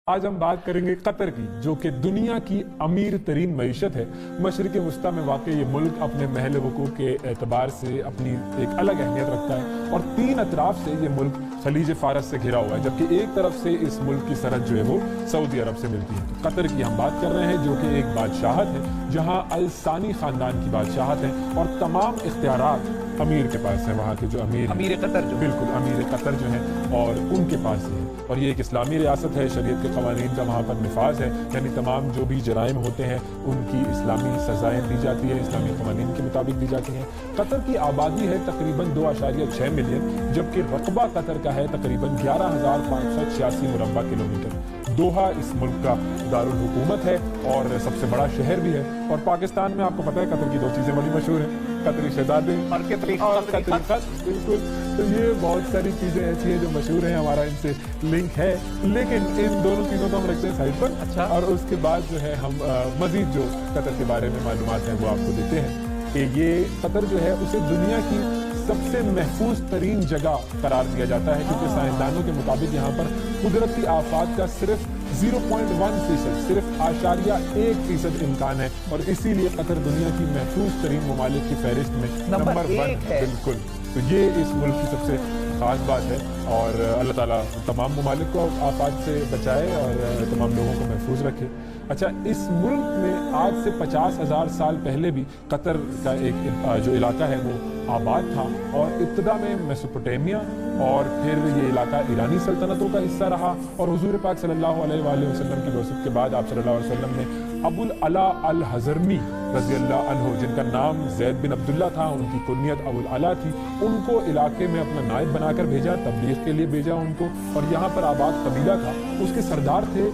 آج ہم بات کریں گے قطر کی، جو کہ دنیا کی امیر ترین معیشت ہے۔ مشرق وسطیٰ میں واقع یہ ملک اپنے محل وقوع کے اعتبار سے اپنی ایک الگ اہمیت رکھتا ہے، اور تین اطراف سے یہ ملک خلیج فارس سے گھرا ہوا ہے، جبکہ ایک طرف سے اس ملک کی سرحد جو ہے وہ سعودی عرب سے ملتی ہے۔ تو قطر کی ہم بات کر رہے ہیں، جو کہ ایک بادشاہت ہے جہاں الثانی خاندان کی بادشاہت ہے، اور تمام اختیارات امیر کے پاس ہیں۔ وہاں کے جو امیر قطر جو بالکل امیر قطر جو ہیں اور ان کے پاس ہی ہے، اور یہ ایک اسلامی ریاست ہے۔ شریعت کے قوانین کا وہاں پر نفاذ ہے، یعنی تمام جو بھی جرائم ہوتے ہیں ان کی اسلامی سزائیں دی جاتی ہیں، اسلامی قوانین کے مطابق دی جاتی ہیں۔ قطر کی آبادی ہے تقریباً 2.6 ملین، جبکہ رقبہ قطر کا ہے تقریباً 11,586 مربع کلومیٹر۔ دوحہ اس ملک کا دارالحکومت ہے اور سب سے بڑا شہر بھی ہے۔ اور پاکستان میں آپ کو پتہ ہے قطر کی دو چیزیں بڑی مشہور ہیں، قطری شہزادے اور قطری خط۔ بالکل، تو یہ بہت ساری چیزیں ایسی ہیں جو مشہور ہیں، ہمارا ان سے لنک ہے، لیکن ان دونوں چیزوں کو ہم رکھتے ہیں سائڈ پر۔ اچھا، اور اس کے بعد جو ہے ہم مزید جو قطر کے بارے میں معلومات ہیں وہ آپ کو دیتے ہیں کہ یہ قطر جو ہے اسے دنیا کی سب سے محفوظ ترین جگہ قرار دیا جاتا ہے، کیونکہ سائنسدانوں کے مطابق یہاں پر قدرتی آفات کا صرف 0.1%، صرف 1% امکان ہے، اور اسی لیے قطر دنیا کی محفوظ ترین ممالک کی فہرست میں نمبر 1 ہے۔ بالکل، تو یہ اس ملک کی سب سے خاص بات ہے، اور اللہ تعالیٰ تمام ممالک کو آفات سے بچائے اور تمام لوگوں کو محفوظ رکھے۔ اچھا، اس ملک میں آج سے 50,000 سال پہلے بھی قطر کا ایک جو علاقہ ہے وہ آباد تھا، اور ابتدا میں میسوپوٹیمیا اور پھر یہ علاقہ ایرانی سلطنتوں کا حصہ رہا، اور حضور پاک صلی اللہ علیہ وآلہ وسلم کی بعثت کے بعد آپ صلی اللہ علیہ وسلم نے ابو العلا الحضرمی رضی اللہ عنہ، جن کا نام زید بن عبداللہ تھا، ان کی کنیت ابو العلا تھی، ان کو علاقے میں اپنا نائب بنا کر بھیجا، تبلیغ کے لیے بھیجا ان کو، اور یہاں پر آباد قبیلہ تھا، اس کے سردار تھے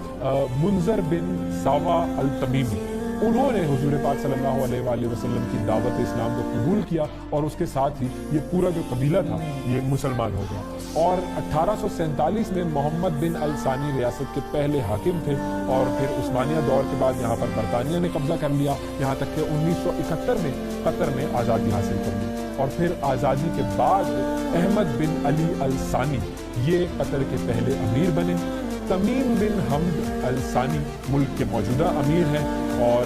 منذر بن ساوا التمیمی۔ انہوں نے حضور پاک صلی اللہ علیہ وآلہ وسلم کی دعوت اسلام کو قبول کیا، اور اس کے ساتھ ہی یہ پورا جو قبیلہ تھا یہ مسلمان ہو گیا، اور 1847 میں محمد بن الثانی ریاست کے پہلے حاکم تھے، اور پھر عثمانیہ دور کے بعد یہاں پر برطانیہ نے قبضہ کر لیا، یہاں تک کہ 1971 میں قطر نے آزادی حاصل کر لی، اور پھر آزادی کے بعد احمد بن علی الثانی یہ قطر کے پہلے امیر بنے۔ تمیم بن حمد الثانی ملک کے موجودہ امیر ہیں، اور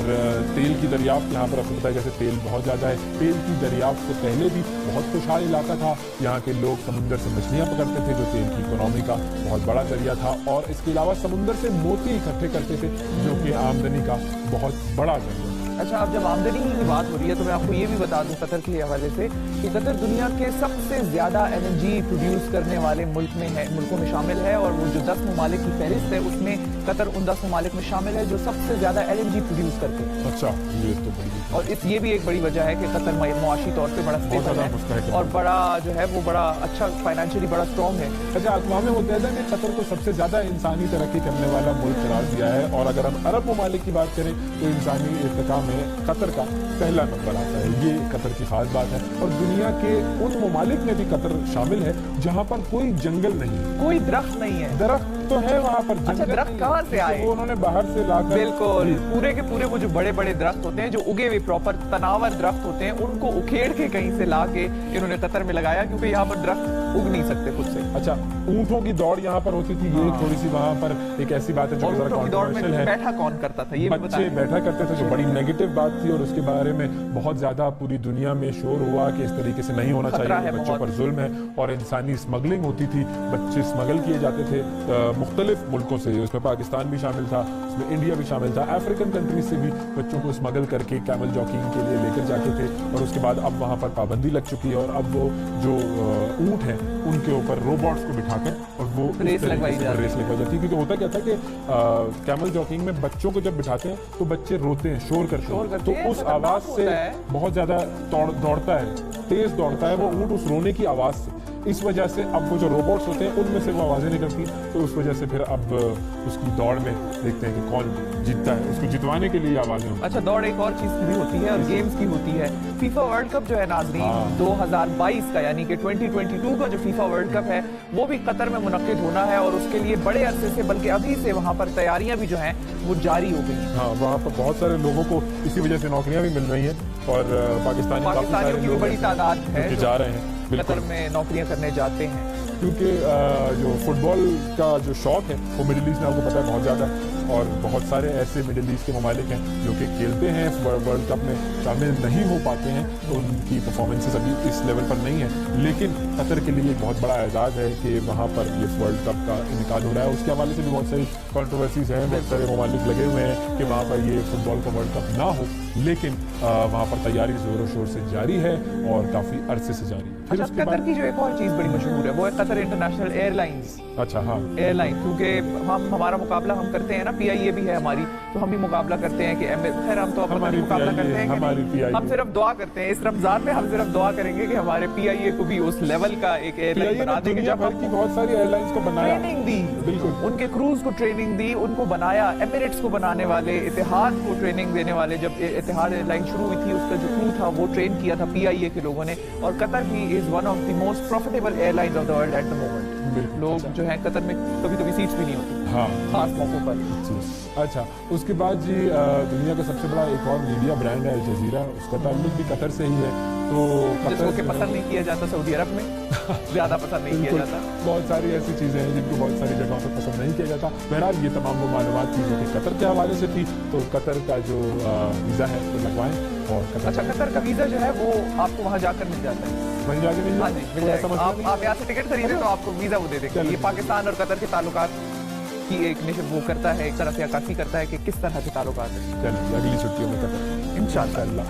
تیل کی دریافت یہاں پر آپ کو پتہ ہے جیسے تیل بہت زیادہ ہے، تیل کی دریافت سے پہلے بھی بہت خوشحال علاقہ تھا، یہاں کے لوگ سمندر سے مچھلیاں پکڑتے تھے جو تیل کی اکنامی کا بہت بڑا ذریعہ تھا، اور اس کے علاوہ سمندر سے موتی اکٹھے کرتے تھے جو کہ آمدنی کا بہت بڑا ذریعہ۔ اچھا، اب جب آمدنی کی بات ہو رہی ہے تو میں آپ کو یہ بھی بتا دوں قطر کے حوالے سے کہ قطر دنیا کے سب سے زیادہ LNG پروڈیوس کرنے والے ملکوں میں شامل ہے، اور وہ جو 10 ممالک کی فہرست ہے اس میں قطر ان 10 ممالک میں شامل ہے جو سب سے زیادہ LNG پروڈیوس کرتے ہیں۔ اچھا، یہ تو بڑی اور یہ بھی ایک بڑی وجہ ہے کہ قطر معاشی طور پہ بڑا اسٹیبل ہے، اور بڑا جو ہے وہ بڑا اچھا فائنینشلی بڑا اسٹرانگ ہے۔ اچھا، اقوام متحدہ نے قطر کو سب سے زیادہ انسانی ترقی کرنے والا ملک قرار دیا ہے، اور اگر ہم عرب ممالک کی بات کریں تو انسانی ارتقاء میں قطر کا پہلا نمبر آتا ہے۔ یہ قطر کی خاص بات ہے، اور دنیا کے ان ممالک میں بھی قطر شامل ہے جہاں پر کوئی جنگل نہیں، کوئی درخت نہیں ہے۔ درخت تو ہے وہاں پر، اچھا، درخت کہاں سے آئے؟ وہ انہوں نے باہر سے لا کر، بالکل، پورے کے پورے وہ جو بڑے بڑے درخت ہوتے ہیں جو اگے ہوئے پراپر تناور درخت ہوتے ہیں، ان کو اکھیڑ کے کہیں سے لا کے انہوں نے قطر میں لگایا، کیونکہ یہاں پر درخت اگ نہیں سکتے خود سے۔ اچھا، اونٹوں کی دوڑ یہاں پر ہوتی تھی، یہ تھوڑی سی وہاں پر ایک ایسی بات ہے جو ذرا کنٹروورشل ہے۔ بیٹھا کون کرتا تھا؟ یہ بچے بیٹھا کرتے تھے، جو بڑی نیگیٹو بات تھی، اور اس کے بارے میں بہت زیادہ پوری دنیا میں شور ہوا کہ اس طریقے سے نہیں ہونا چاہیے، بچوں پر ظلم ہے، اور انسانی اسمگلنگ ہوتی تھی، بچے اسمگل کیے جاتے تھے مختلف ملکوں سے، اس میں پاکستان بھی شامل تھا، اس میں انڈیا بھی شامل تھا، افریقن کنٹریز سے بھی بچوں کو اسمگل کر کے کیمل جاکنگ کے لیے لے کر جاتے تھے، اور اس کے بعد اب وہاں پر پابندی لگ چکی ہے، اور اب وہ جو اونٹ ہیں ان کے اوپر روبوٹس کو بٹھا کر اور وہ ریس لگوائی جاتی ہے، کیونکہ ہوتا کیا تھا کہ کیمل جاکنگ میں بچوں کو جب بٹھاتے ہیں تو بچے روتے ہیں، شور کرتے ہیں، تو اس آواز سے بہت زیادہ دوڑتا ہے، تیز دوڑتا ہے وہ اونٹ اس رونے کی آواز سے، اس وجہ سے اب وہ جو روبوٹس ہوتے ہیں ان میں سے وہ آوازیں نکلتی ہیں، تو اس وجہ سے پھر اب اس کی دوڑ میں دیکھتے ہیں کہ کون جیتتا ہے، اس کو جتوانے کے لیے آوازیں ہوتی ہیں۔ اچھا، دوڑ ایک اور چیز کی بھی ہوتی ہے، اور گیمز کی ہوتی ہے۔ فیفا ورلڈ کپ جو ہے ناظرین 2022 کا، یعنی کہ 2022 کا جو فیفا ورلڈ کپ ہے وہ بھی قطر میں منعقد ہونا ہے، اور اس کے لیے بڑے عرصے سے بلکہ ابھی سے وہاں پر تیاریاں بھی جو ہیں وہ جاری ہو گئی ہیں۔ ہاں، وہاں پر بہت سارے لوگوں کو اسی وجہ سے نوکریاں بھی مل رہی ہیں، اور پاکستانیوں کی بڑی تعداد ہے جا رہے ہیں قطر میں نوکریاں کرنے جاتے ہیں۔ کیونکہ جو فٹ بال کا جو شوق ہے وہ مڈل ایسٹ میں آپ کو پتہ ہے بہت زیادہ ہے، اور بہت سارے ایسے مڈل ایسٹ کے ممالک ہیں جو کہ کھیلتے ہیں ورلڈ کپ میں شامل نہیں ہو پاتے ہیں، تو ان کی پرفارمنسز ابھی اس لیول پر نہیں ہیں، لیکن قطر کے لیے ایک بہت بڑا اعزاز ہے کہ وہاں پر یہ ورلڈ کپ کا انعقاد ہو رہا ہے۔ اس کے حوالے سے بھی بہت ساری کنٹروورسیز ہیں، بہت سارے ممالک لگے ہوئے ہیں کہ وہاں پر یہ فٹ بال کا ورلڈ کپ نہ ہو، لیکن وہاں پر تیاری زور و شور سے جاری ہے اور کافی عرصے سے جاری ہے۔ پھر اچھا، اس کے قطر کی جو ایک اور چیز بڑی مشہور ہے وہ ہے قطر انٹرنیشنل ایئر لائنز۔ اچھا ہاں، ایئر لائن، کیونکہ ہمارا مقابلہ ہم کرتے ہیں نا، پی آئی اے بھی ہے ہماری، تو ہم بھی مقابلہ کرتے ہیں کہ خیر ہم تو ہماری مقابلہ PIA کرتے ہیں کہ ہماری نہیں، PIA ہم صرف دعا کرتے ہیں اس رمضان میں، ہم صرف دعا کریں گے کہ ہمارے پی آئی اے کو بھی اس لیول کا ایک ایئر لائن بنا دیں کہ دنیا جب بھر کی بہت ساری ایئر لائنز کو بنایا، ٹریننگ دی، بالکل ان کے کروز کو ٹریننگ دی، ان کو بنایا، ایمریٹس کو بنانے والے، اتحاد کو ٹریننگ دینے والے، جب اتحاد ایئر لائن شروع ہوئی تھی اس کا جو کرو تھا وہ ٹرین کیا تھا پی آئی اے کے لوگوں نے، اور قطر بھی is one of the most profitable airlines of the world at the moment. لوگ جو ہیں قطر میں کبھی کبھی سیٹس بھی نہیں ہوتی ہاں خاص موقعوں پر۔ اچھا، اس کے بعد جی دنیا کا سب سے بڑا ایک اور میڈیا برانڈ ہے الجزیرہ، اس کا تعلق بھی قطر سے ہی ہے، تو جس کو کہ پسند نہیں کیا جاتا سعودی عرب میں، زیادہ پسند نہیں کیا جاتا۔ بہت ساری ایسی چیزیں ہیں جن کو بہت ساری جگہوں پر پسند نہیں کیا جاتا۔ بہرحال یہ تمام وہ معلومات تھی جو کہ قطر کے حوالے سے تھی، تو قطر کا جو ویزا ہے وہ لگوائیں اور قطر اچھا، قطر کا ویزا جو ہے وہ آپ کو وہاں جا کر مل جاتا ہے؟ وہیں جا کے نہیں ہاں جی، مل جائے گا۔ آپ یہاں سے ٹکٹ خریدیں تو آپ کو ویزا وہ دے دیں گے۔ یہ پاکستان اور قطر کے تعلقات کی ایک وہ کرتا ہے، ایک طرح سے عکاسی کرتا ہے کہ کس طرح کے تعلقات ہیں۔ چلیے اگلی چھٹیوں میں قطر انشاءاللہ۔